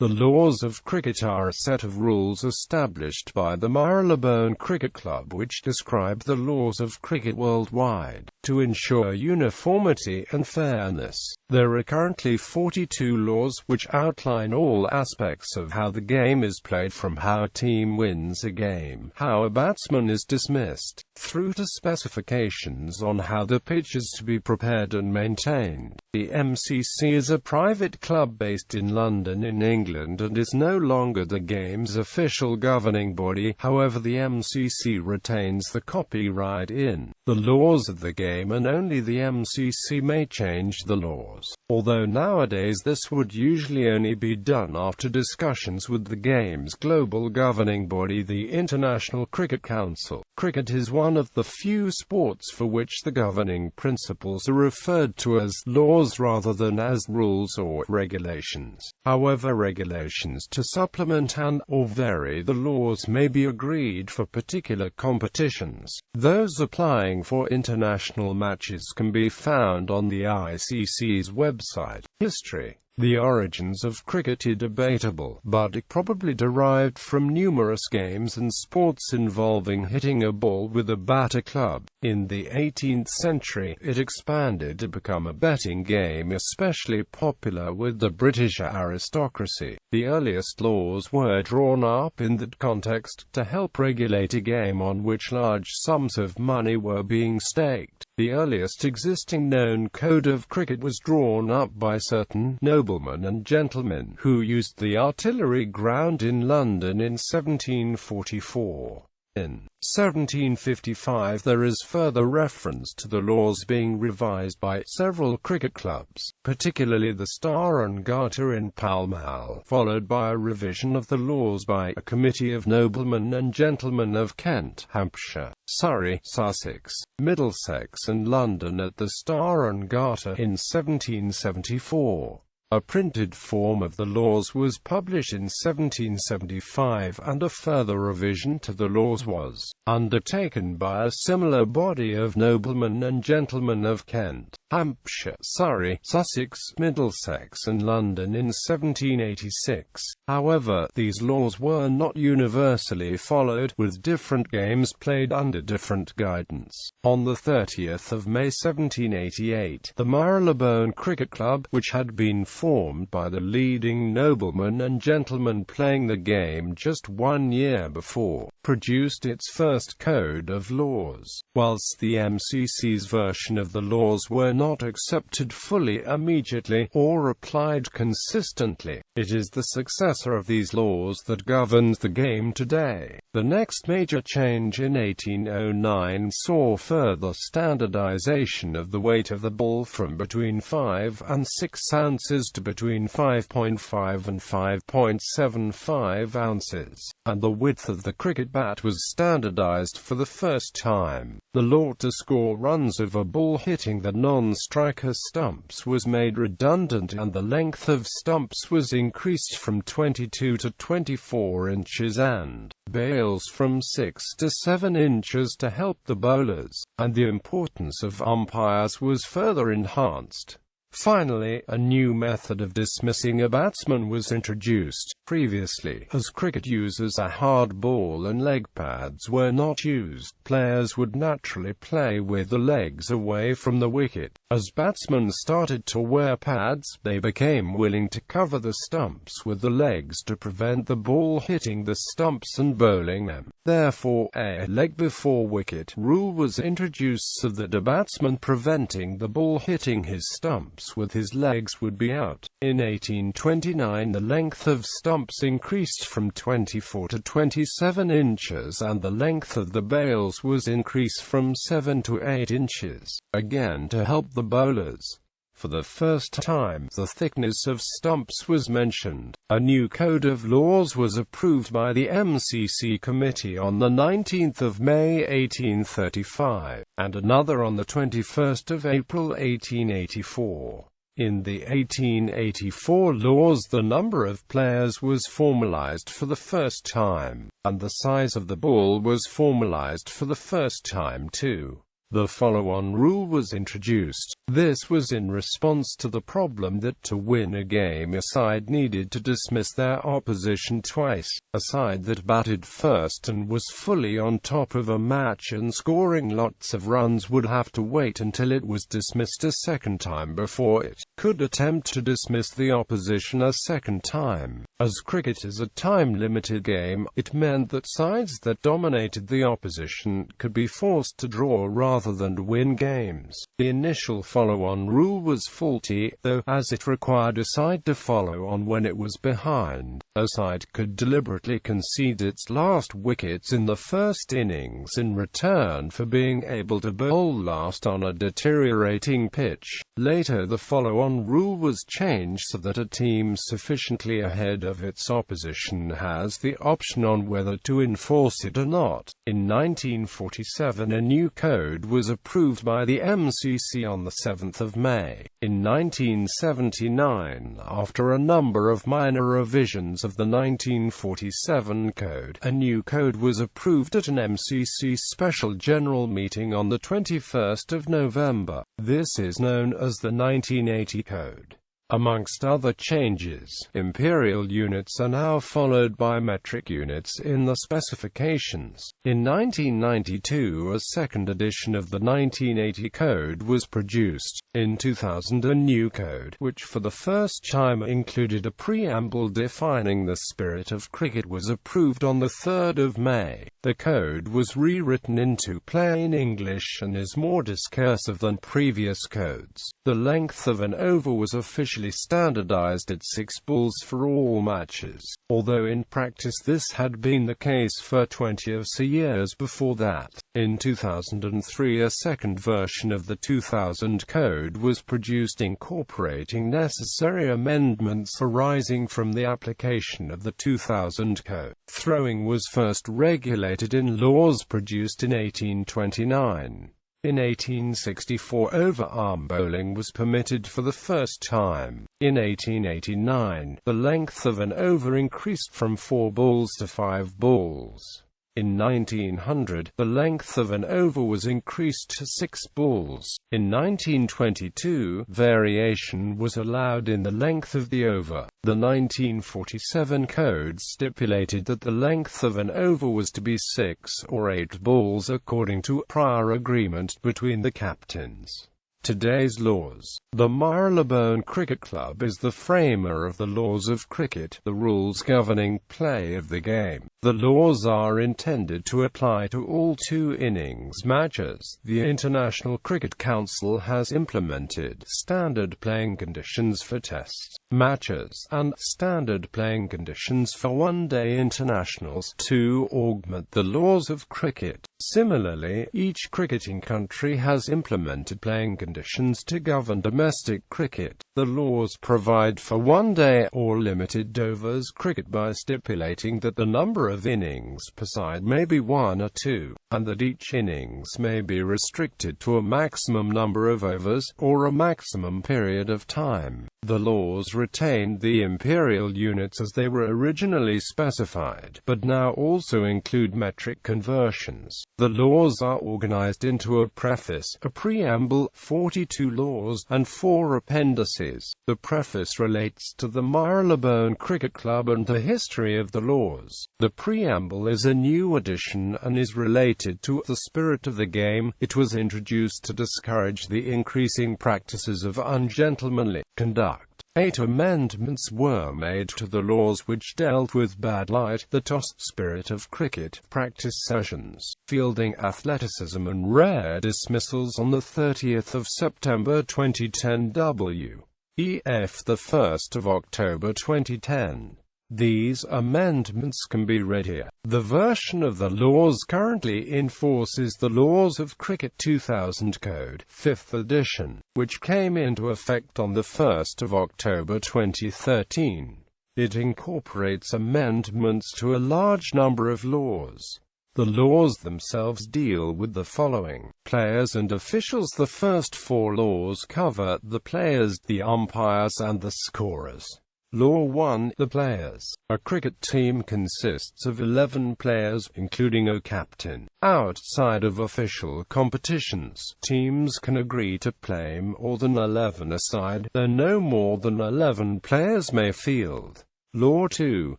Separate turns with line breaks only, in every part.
The laws of cricket are a set of rules established by the Marylebone Cricket Club which describe the laws of cricket worldwide, to ensure uniformity and fairness. There are currently 42 laws which outline all aspects of how the game is played, from how a team wins a game, how a batsman is dismissed, through to specifications on how the pitch is to be prepared and maintained. The MCC is a private club based in London in England and is no longer the game's official governing body. However, the MCC retains the copyright in the laws of the game, and only the MCC may change the laws, although nowadays this would usually only be done after discussions with the game's global governing body, the International Cricket Council. Cricket is one of the few sports for which the governing principles are referred to as laws rather than as rules or regulations. However, regulations to supplement and/or vary the laws may be agreed for particular competitions. Those applying for international matches can be found on the ICC's website. History. The origins of cricket are debatable, but it probably derived from numerous games and sports involving hitting a ball with a bat or club. In the 18th century, it expanded to become a betting game, especially popular with the British aristocracy. The earliest laws were drawn up in that context, to help regulate a game on which large sums of money were being staked. The earliest existing known code of cricket was drawn up by certain noblemen and gentlemen who used the Artillery Ground in London in 1744. In 1755 there is further reference to the laws being revised by several cricket clubs, particularly the Star and Garter in Pall Mall, followed by a revision of the laws by a committee of noblemen and gentlemen of Kent, Hampshire, Surrey, Sussex, Middlesex and London at the Star and Garter in 1774. A printed form of the laws was published in 1775, and a further revision to the laws was undertaken by a similar body of noblemen and gentlemen of Kent, Hampshire, Surrey, Sussex, Middlesex and London in 1786. However, these laws were not universally followed, with different games played under different guidance. On the 30th of May 1788, the Marylebone Cricket Club, which had been formed by the leading noblemen and gentlemen playing the game just 1 year before, produced its first code of laws. Whilst the MCC's version of the laws were not accepted fully immediately, or applied consistently, it is the successor of these laws that governs the game today. The next major change in 1809 saw further standardization of the weight of the ball from between 5 and 6 ounces to between 5.5 and 5.75 ounces, and the width of the cricket bat was standardized for the first time. The law to score runs of a ball hitting the non-striker stumps was made redundant, and the length of stumps was increased from 22 to 24 inches and bails from 6 to 7 inches to help the bowlers, and the importance of umpires was further enhanced. Finally, a new method of dismissing a batsman was introduced. Previously, as cricket uses a hard ball and leg pads were not used, players would naturally play with the legs away from the wicket. As batsmen started to wear pads, they became willing to cover the stumps with the legs to prevent the ball hitting the stumps and bowling them. Therefore, a leg before wicket rule was introduced so that a batsman preventing the ball hitting his stumps with his legs would be out. In 1829 the length of stumps increased from 24 to 27 inches and the length of the bails was increased from 7 to 8 inches, again to help the bowlers. For the first time, the thickness of stumps was mentioned. A new code of laws was approved by the MCC Committee on the 19th of May 1835, and another on the 21st of April 1884. In the 1884 laws the number of players was formalized for the first time, and the size of the ball was formalized for the first time too. the follow-on rule was introduced. This was in response to the problem that to win a game a side needed to dismiss their opposition twice. A side that batted first and was fully on top of a match and scoring lots of runs would have to wait until it was dismissed a second time before it could attempt to dismiss the opposition a second time. As cricket is a time-limited game, it meant that sides that dominated the opposition could be forced to draw rather than to win games. The initial follow-on rule was faulty, though, as it required a side to follow on when it was behind. A side could deliberately concede its last wickets in the first innings in return for being able to bowl last on a deteriorating pitch. Later the follow-on rule was changed so that a team sufficiently ahead of its opposition has the option on whether to enforce it or not. In 1947 a new code was approved by the MCC on the 7th of May. In 1979, after a number of minor revisions of the 1947 code, a new code was approved at an MCC special general meeting on the 21st of November. This is known as the 1980 code. Amongst other changes, imperial units are now followed by metric units in the specifications. In 1992, a second edition of the 1980 code was produced. In 2000, a new code, which for the first time included a preamble defining the spirit of cricket, was approved on the 3rd of May. The code was rewritten into plain English and is more discursive than previous codes. The length of an over was officially standardized at 6 balls for all matches, although in practice this had been the case for 20 years before that. In 2003, a second version of the 2000 code was produced incorporating necessary amendments arising from the application of the 2000 code. Throwing was first regulated in laws produced in 1829. In 1864, over-arm bowling was permitted for the first time. In 1889, the length of an over increased from 4 balls to 5 balls. In 1900, the length of an over was increased to 6 balls. In 1922, variation was allowed in the length of the over. The 1947 code stipulated that the length of an over was to be 6 or 8 balls according to prior agreement between the captains. Today's laws. The Marylebone Cricket Club is the framer of the laws of cricket, the rules governing play of the game. The laws are intended to apply to all 2-innings matches. The International Cricket Council has implemented standard playing conditions for test matches, and standard playing conditions for one-day internationals, to augment the laws of cricket. Similarly, each cricketing country has implemented playing conditions to govern domestic cricket. The laws provide for one-day or limited overs cricket by stipulating that the number of innings per side may be 1 or 2, and that each innings may be restricted to a maximum number of overs, or a maximum period of time. The laws retained the imperial units as they were originally specified, but now also include metric conversions. The laws are organized into a preface, a preamble, 42 laws, and 4 appendices. The preface relates to the Marylebone Cricket Club and the history of the laws. The preamble is a new addition and is related to the spirit of the game. It was introduced to discourage the increasing practices of ungentlemanly conduct. 8 amendments were made to the laws which dealt with bad light, the tossed spirit of cricket, practice sessions, fielding athleticism and rare dismissals on the 30th of September 2010 W.E.F. the 1st of October 2010. These amendments can be read here. The version of the laws currently in force is the Laws of Cricket 2000 Code, 5th edition, which came into effect on the 1st of October 2013. It incorporates amendments to a large number of laws. The laws themselves deal with the following: players and officials. The first 4 laws cover the players, the umpires and the scorers. Law 1. The players. A cricket team consists of 11 players, including a captain. Outside of official competitions, teams can agree to play more than 11 aside, though no more than 11 players may field. Law 2.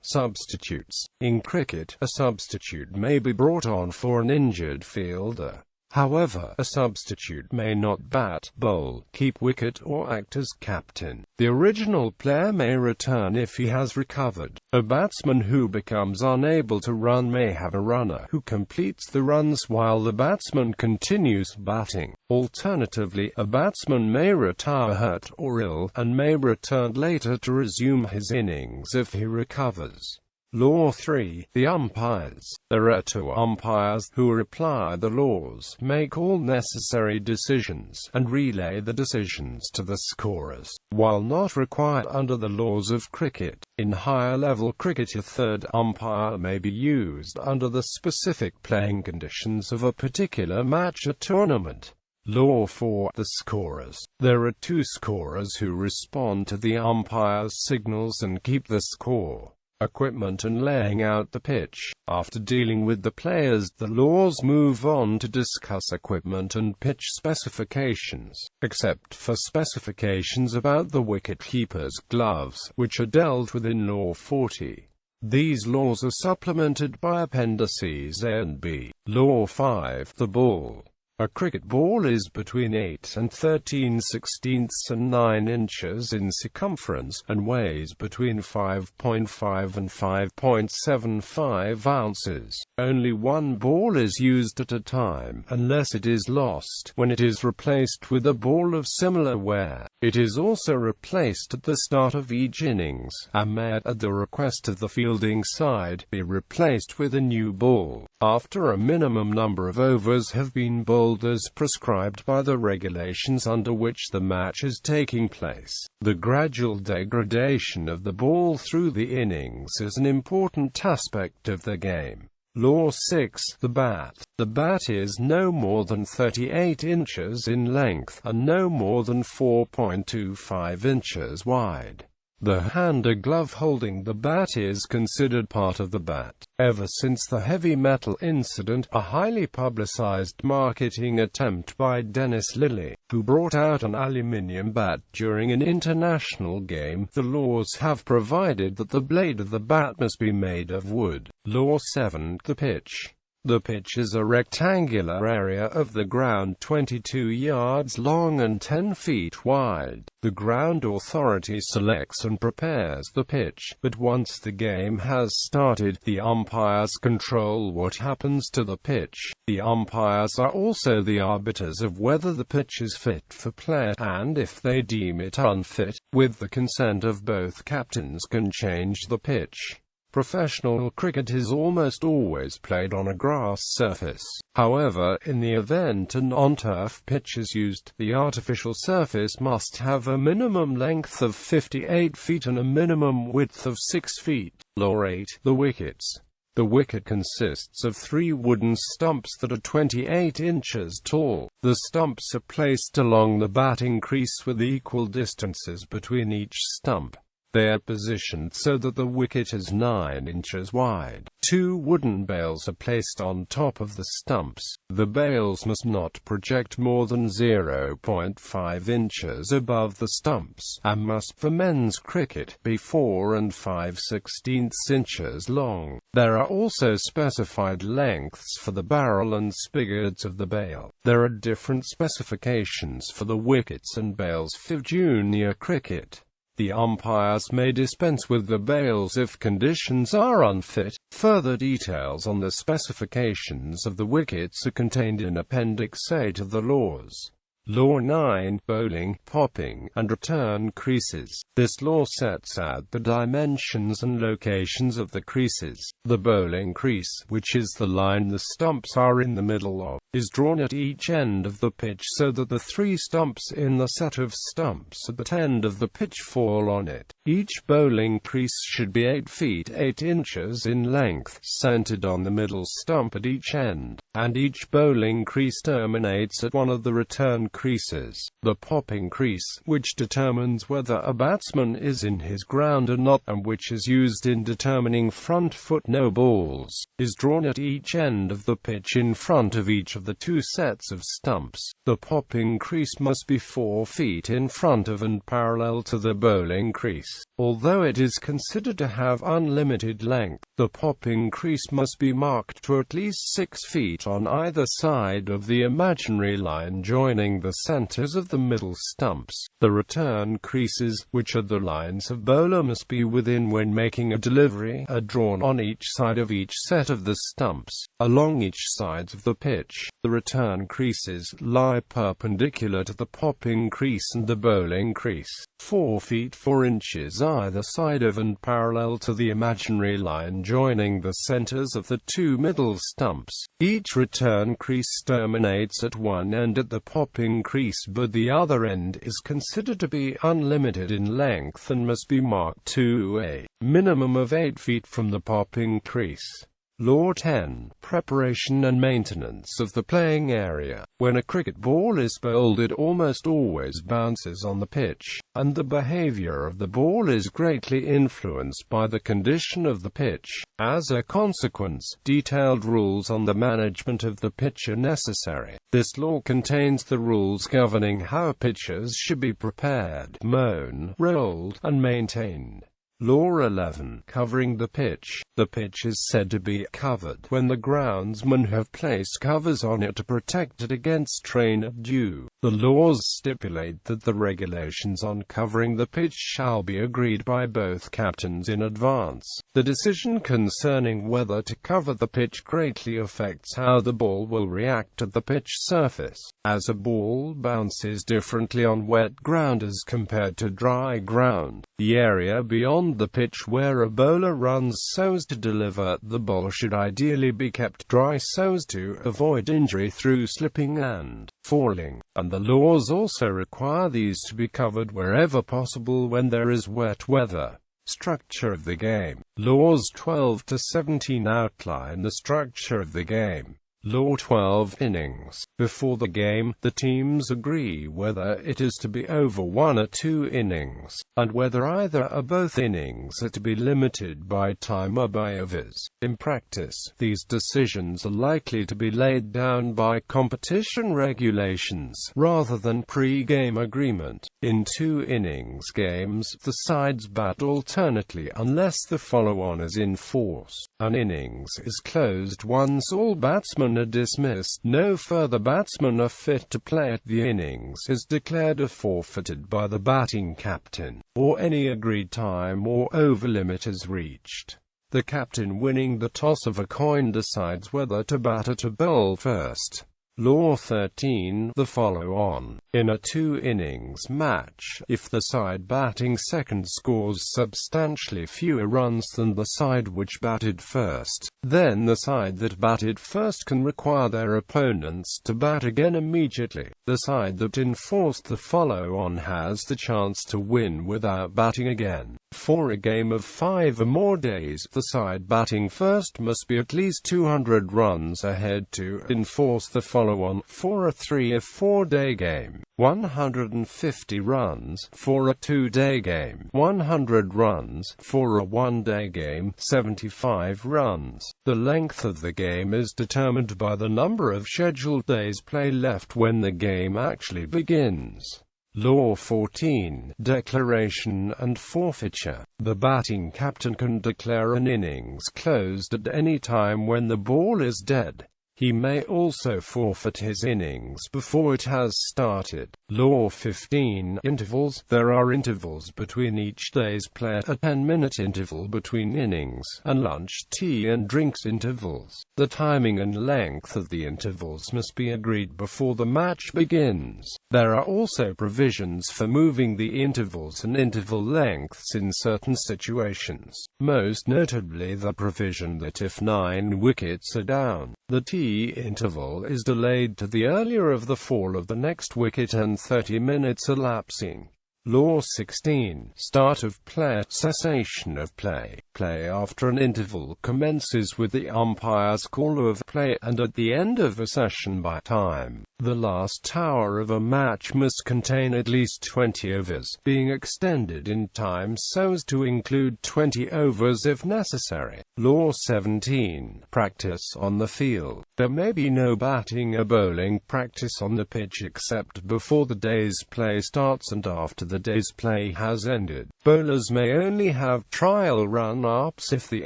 Substitutes. In cricket, a substitute may be brought on for an injured fielder. However, a substitute may not bat, bowl, keep wicket, or act as captain. The original player may return if he has recovered. A batsman who becomes unable to run may have a runner who completes the runs while the batsman continues batting. Alternatively, a batsman may retire hurt or ill, and may return later to resume his innings if he recovers. Law 3. The umpires. There are 2 umpires who apply the laws, make all necessary decisions, and relay the decisions to the scorers. While not required under the laws of cricket, in higher-level cricket a 3rd umpire may be used under the specific playing conditions of a particular match or tournament. Law 4. The scorers. There are 2 scorers who respond to the umpire's signals and keep the score. Equipment and laying out the pitch. After dealing with the players, the laws move on to discuss equipment and pitch specifications, except for specifications about the wicket-keeper's gloves, which are dealt with in Law 40. These laws are supplemented by Appendices A and B. Law 5. The ball. A cricket ball is between 8 and 13/16 and 9 inches in circumference, and weighs between 5.5 and 5.75 ounces. Only one ball is used at a time, unless it is lost, when it is replaced with a ball of similar wear. It is also replaced at the start of each innings, and may, at the request of the fielding side, be replaced with a new ball, after a minimum number of overs have been bowled as prescribed by the regulations under which the match is taking place. The gradual degradation of the ball through the innings is an important aspect of the game. Law 6. The bat. The bat is no more than 38 inches in length, and no more than 4.25 inches wide. The hand or glove holding the bat is considered part of the bat. Ever since the heavy metal incident, a highly publicized marketing attempt by Dennis Lilly, who brought out an aluminium bat during an international game, the laws have provided that the blade of the bat must be made of wood. Law 7. The pitch. The pitch is a rectangular area of the ground 22 yards long and 10 feet wide. The ground authority selects and prepares the pitch, but once the game has started, the umpires control what happens to the pitch. The umpires are also the arbiters of whether the pitch is fit for play, and if they deem it unfit, with the consent of both captains, can change the pitch. Professional cricket is almost always played on a grass surface. However, in the event an on-turf pitch is used, the artificial surface must have a minimum length of 58 feet and a minimum width of 6 feet. Law 8. The wickets. The wicket consists of 3 wooden stumps that are 28 inches tall. The stumps are placed along the batting crease with equal distances between each stump. They are positioned so that the wicket is 9 inches wide. 2 wooden bails are placed on top of the stumps. The bails must not project more than 0.5 inches above the stumps, and must, for men's cricket, be 4 and 5/16 inches long. There are also specified lengths for the barrel and spigots of the bail. There are different specifications for the wickets and bails for junior cricket. The umpires may dispense with the bails if conditions are unfit. Further details on the specifications of the wickets are contained in Appendix A to the laws. Law 9. Bowling, popping, and return creases. This law sets out the dimensions and locations of the creases. The bowling crease, which is the line the stumps are in the middle of, is drawn at each end of the pitch so that the 3 stumps in the set of stumps at that end of the pitch fall on it. Each bowling crease should be 8 feet 8 inches in length, centered on the middle stump at each end, and each bowling crease terminates at one of the return creases. The popping crease, which determines whether a batsman is in his ground or not, and which is used in determining front foot no balls, is drawn at each end of the pitch in front of each of the 2 sets of stumps. The popping crease must be 4 feet in front of and parallel to the bowling crease. Although it is considered to have unlimited length, the popping crease must be marked to at least 6 feet on either side of the imaginary line joining the centers of the middle stumps. The return creases, which are the lines of bowler must be within when making a delivery, are drawn on each side of each set of the stumps, along each side of the pitch. The return creases lie perpendicular to the popping crease and the bowling crease, 4 feet 4 inches either side of and parallel to the imaginary line joining the centers of the 2 middle stumps. Each return crease terminates at one end at the popping crease, but the other end is considered to be unlimited in length and must be marked to a minimum of 8 feet from the popping crease. Law 10. Preparation and maintenance of the playing area. When a cricket ball is bowled, it almost always bounces on the pitch, and the behavior of the ball is greatly influenced by the condition of the pitch. As a consequence, detailed rules on the management of the pitch are necessary. This law contains the rules governing how pitches should be prepared, mown, rolled, and maintained. Law 11. Covering the pitch. The pitch is said to be covered when the groundsmen have placed covers on it to protect it against rain or dew. The laws stipulate that the regulations on covering the pitch shall be agreed by both captains in advance. The decision concerning whether to cover the pitch greatly affects how the ball will react at the pitch surface, as a ball bounces differently on wet ground as compared to dry ground. The area beyond the pitch where a bowler runs so as to deliver the ball should ideally be kept dry so as to avoid injury through slipping and falling, and the laws also require these to be covered wherever possible when there is wet weather. Structure of the game. Laws 12 to 17 outline the structure of the game. Law 12. Innings. Before the game, the teams agree whether it is to be over 1 or 2 innings, and whether either or both innings are to be limited by time or by overs. In practice, these decisions are likely to be laid down by competition regulations, rather than pre-game agreement. In 2 innings games, the sides bat alternately unless the follow-on is in force. An innings is closed once all batsmen are dismissed. No further batsmen are fit to play at the innings is declared or forfeited by the batting captain, or any agreed time or over limit is reached. The captain winning the toss of a coin decides whether to bat or to bowl first. Law 13. The follow-on. In a 2-innings match, if the side batting second scores substantially fewer runs than the side which batted first, then the side that batted first can require their opponents to bat again immediately. The side that enforced the follow-on has the chance to win without batting again. For a game of 5 or more days, the side batting first must be at least 200 runs ahead to enforce the follow-on. For a 3 or 4-day game, 150 runs. For a 2-day game, 100 runs. For a 1-day game, 75 runs. The length of the game is determined by the number of scheduled days play left when the game actually begins. Law 14. Declaration and forfeiture. The batting captain can declare an innings closed at any time when the ball is dead. He may also forfeit his innings before it has started. Law 15. Intervals. There are intervals between each day's play, a 10-minute interval between innings, and lunch, tea and drinks intervals. The timing and length of the intervals must be agreed before the match begins. There are also provisions for moving the intervals and interval lengths in certain situations, most notably the provision that if 9 wickets are down, the tea key interval is delayed to the earlier of the fall of the next wicket and 30 minutes elapsing. Law 16. Start of play. Cessation of play. Play after an interval commences with the umpire's call of play, and at the end of a session by time. The last hour of a match must contain at least 20 overs, being extended in time so as to include 20 overs if necessary. Law 17. Practice on the field. There may be no batting or bowling practice on the pitch except before the day's play starts and after the day's play has ended. Bowlers may only have trial run-ups if the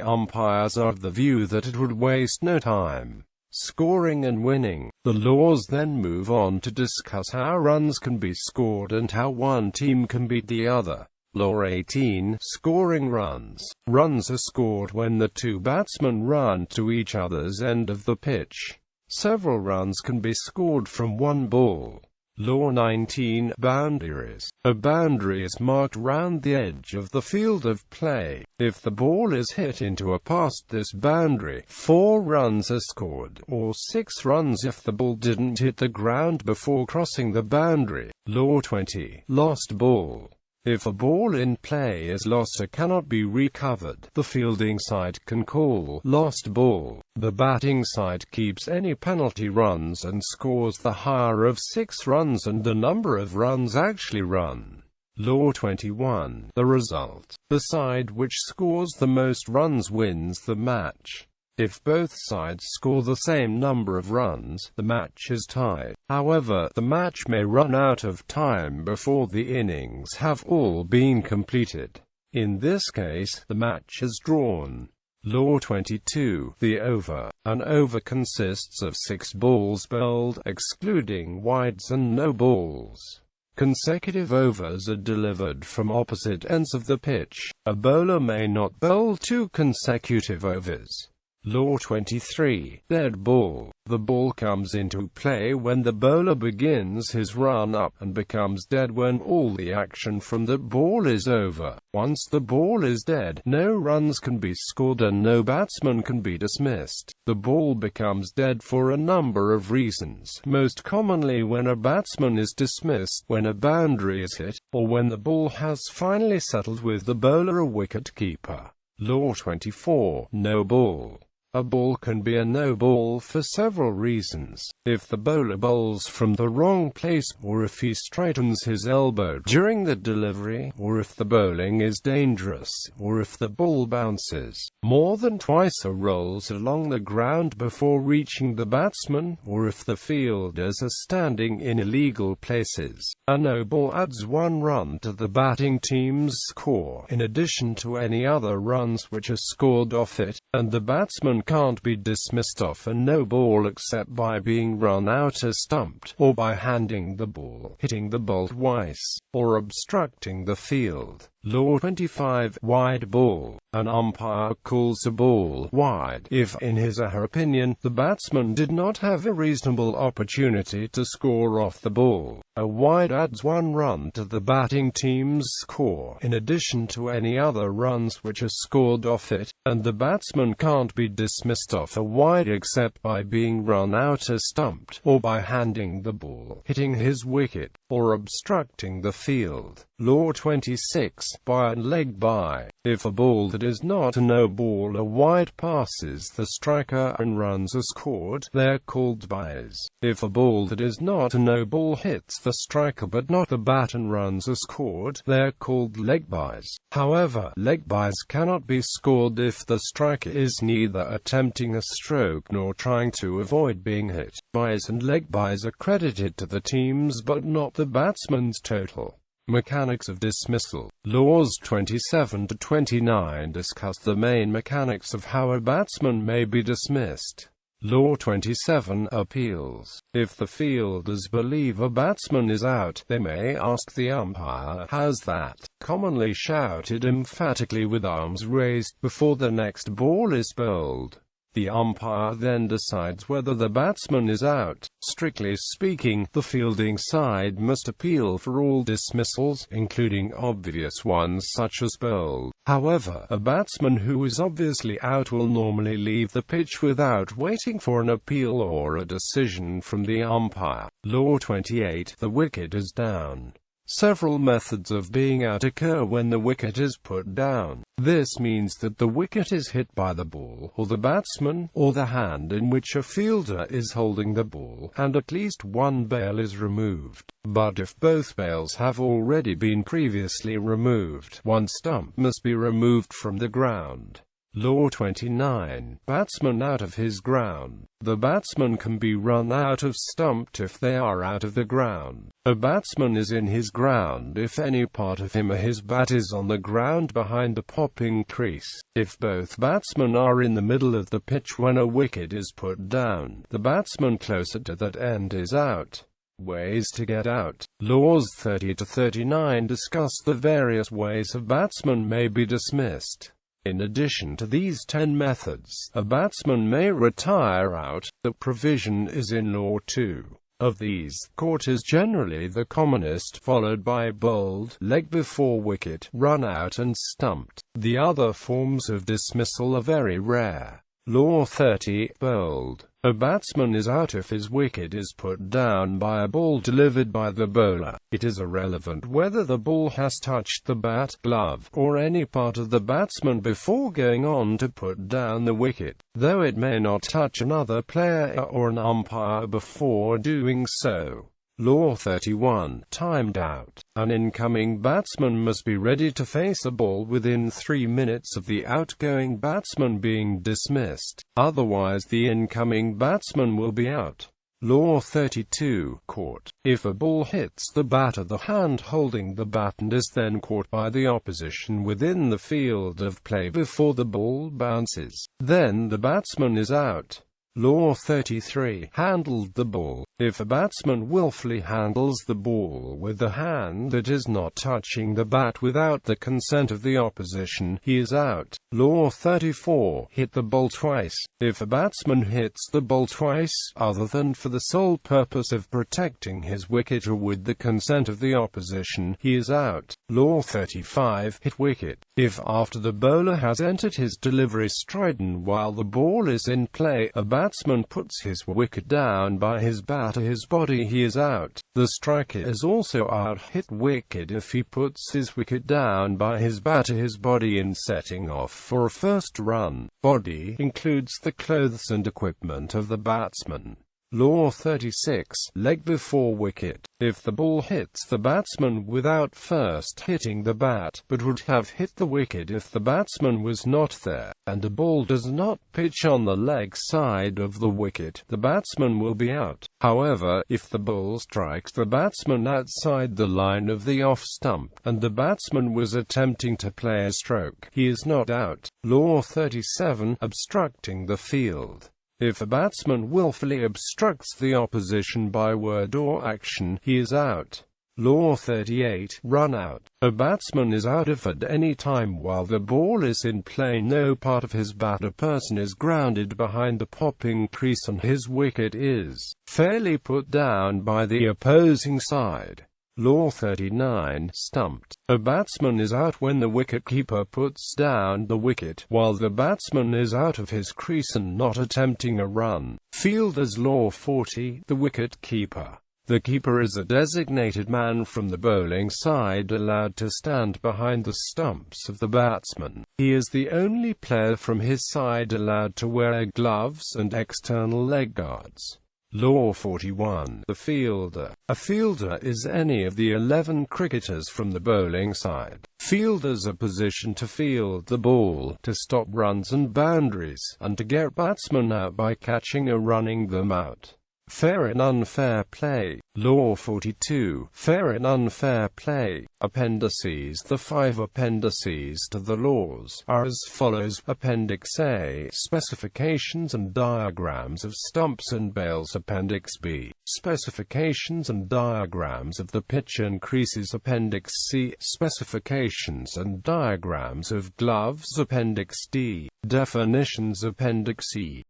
umpires are of the view that it would waste no time. Scoring and winning. The laws then move on to discuss how runs can be scored and how one team can beat the other. Law 18. Scoring runs. Runs are scored when the two batsmen run to each other's end of the pitch. Several runs can be scored from one ball. Law 19. Boundaries. A boundary is marked round the edge of the field of play. If the ball is hit into or past this boundary, 4 runs are scored, or 6 runs if the ball didn't hit the ground before crossing the boundary. Law 20. Lost ball. If a ball in play is lost or cannot be recovered, the fielding side can call lost ball. The batting side keeps any penalty runs and scores the higher of 6 runs and the number of runs actually run. Law 21. The result. The side which scores the most runs wins the match. If both sides score the same number of runs, the match is tied. However, the match may run out of time before the innings have all been completed. In this case, the match is drawn. Law 22. The over. An over consists of 6 balls bowled, excluding wides and no balls. Consecutive overs are delivered from opposite ends of the pitch. A bowler may not bowl 2 consecutive overs. Law 23. Dead ball. The ball comes into play when the bowler begins his run-up, and becomes dead when all the action from the ball is over. Once the ball is dead, no runs can be scored and no batsman can be dismissed. The ball becomes dead for a number of reasons, most commonly when a batsman is dismissed, when a boundary is hit, or when the ball has finally settled with the bowler or wicket-keeper. Law 24. No ball. A ball can be a no ball for several reasons. If the bowler bowls from the wrong place, or if he straightens his elbow during the delivery, or if the bowling is dangerous, or if the ball bounces more than twice or rolls along the ground before reaching the batsman, or if the fielders are standing in illegal places. A no ball adds 1 run to the batting team's score, in addition to any other runs which are scored off it, and the batsman can't be dismissed off a no ball except by being run out as stumped, or by handing the ball, hitting the ball twice, or obstructing the field. Law 25. Wide ball. An umpire calls a ball wide if, in his or her opinion, the batsman did not have a reasonable opportunity to score off the ball. A wide adds 1 run to the batting team's score, in addition to any other runs which are scored off it, and the batsman can't be dismissed off a wide except by being run out as stumped, or by handing the ball, hitting his wicket, or obstructing the field. Law 26. By and leg by. If a ball that is not a no ball or wide passes the striker and runs are scored, they are called byes. If a ball that is not a no ball hits the striker but not the bat and runs are scored, they are called leg byes. However, leg byes cannot be scored if the striker is neither attempting a stroke nor trying to avoid being hit. Byes and leg byes are credited to the teams but not the batsman's total. Mechanics of dismissal. Laws 27 to 29 discuss the main mechanics of how a batsman may be dismissed. Law 27. Appeals. If the fielders believe a batsman is out, they may ask the umpire, "How's that?" commonly shouted emphatically with arms raised before the next ball is bowled. The umpire then decides whether the batsman is out. Strictly speaking, the fielding side must appeal for all dismissals, including obvious ones such as bowled. However, a batsman who is obviously out will normally leave the pitch without waiting for an appeal or a decision from the umpire. Law 28. The wicket is down. Several methods of being out occur when the wicket is put down. This means that the wicket is hit by the ball, or the batsman, or the hand in which a fielder is holding the ball, and at least one bail is removed. But if both bails have already been previously removed, one stump must be removed from the ground. Law 29. Batsman out of his ground. The batsman can be run out of stumped if they are out of the ground. A batsman is in his ground if any part of him or his bat is on the ground behind the popping crease. If both batsmen are in the middle of the pitch when a wicket is put down, the batsman closer to that end is out. Ways to get out. Laws 30 to 39 discuss the various ways a batsman may be dismissed. In addition to these 10 methods, a batsman may retire out. The provision is in Law 2. Of these, caught is generally the commonest, followed by bowled, leg before wicket, run out and stumped. The other forms of dismissal are very rare. Law 30. Bowled. A batsman is out if his wicket is put down by a ball delivered by the bowler. It is irrelevant whether the ball has touched the bat, glove, or any part of the batsman before going on to put down the wicket, though it may not touch another player or an umpire before doing so. Law 31. Timed out. An incoming batsman must be ready to face a ball within 3 minutes of the outgoing batsman being dismissed. Otherwise, the incoming batsman will be out. Law 32. Caught. If a ball hits the bat or the hand holding the bat and is then caught by the opposition within the field of play before the ball bounces, then the batsman is out. Law 33. Handled the ball. If a batsman willfully handles the ball with the hand that is not touching the bat without the consent of the opposition, he is out. Law 34. Hit the ball twice. If a batsman hits the ball twice, other than for the sole purpose of protecting his wicket or with the consent of the opposition, he is out. Law 35. Hit wicket. If after the bowler has entered his delivery strident while the ball is in play, a batsman puts his wicket down by his bat or his body, he is out. The striker is also out. Hit wicket if he puts his wicket down by his bat or his body in setting off for a first run. Body includes the clothes and equipment of the batsman. Law 36. Leg before wicket. If the ball hits the batsman without first hitting the bat, but would have hit the wicket if the batsman was not there, and the ball does not pitch on the leg side of the wicket, the batsman will be out. However, if the ball strikes the batsman outside the line of the off stump, and the batsman was attempting to play a stroke, he is not out. Law 37. Obstructing the field. If a batsman willfully obstructs the opposition by word or action, he is out. Law 38. Run out. A batsman is out if at any time while the ball is in play no part of his bat or person is grounded behind the popping crease and his wicket is fairly put down by the opposing side. Law 39. Stumped. A batsman is out when the wicket-keeper puts down the wicket, while the batsman is out of his crease and not attempting a run. Fielders. Law 40. The wicket-keeper. The keeper is a designated man from the bowling side allowed to stand behind the stumps of the batsman. He is the only player from his side allowed to wear gloves and external leg guards. Law 41. The fielder. A fielder is any of the 11 cricketers from the bowling side. Fielders are positioned to field the ball, to stop runs and boundaries, and to get batsmen out by catching or running them out. Fair and unfair play. Law 42. Fair and unfair play. Appendices. The 5 appendices to the laws are as follows. Appendix A. Specifications and diagrams of stumps and bails. Appendix B. Specifications and diagrams of the pitch and creases. Appendix C. Specifications and diagrams of gloves. Appendix D. Definitions. Appendix E.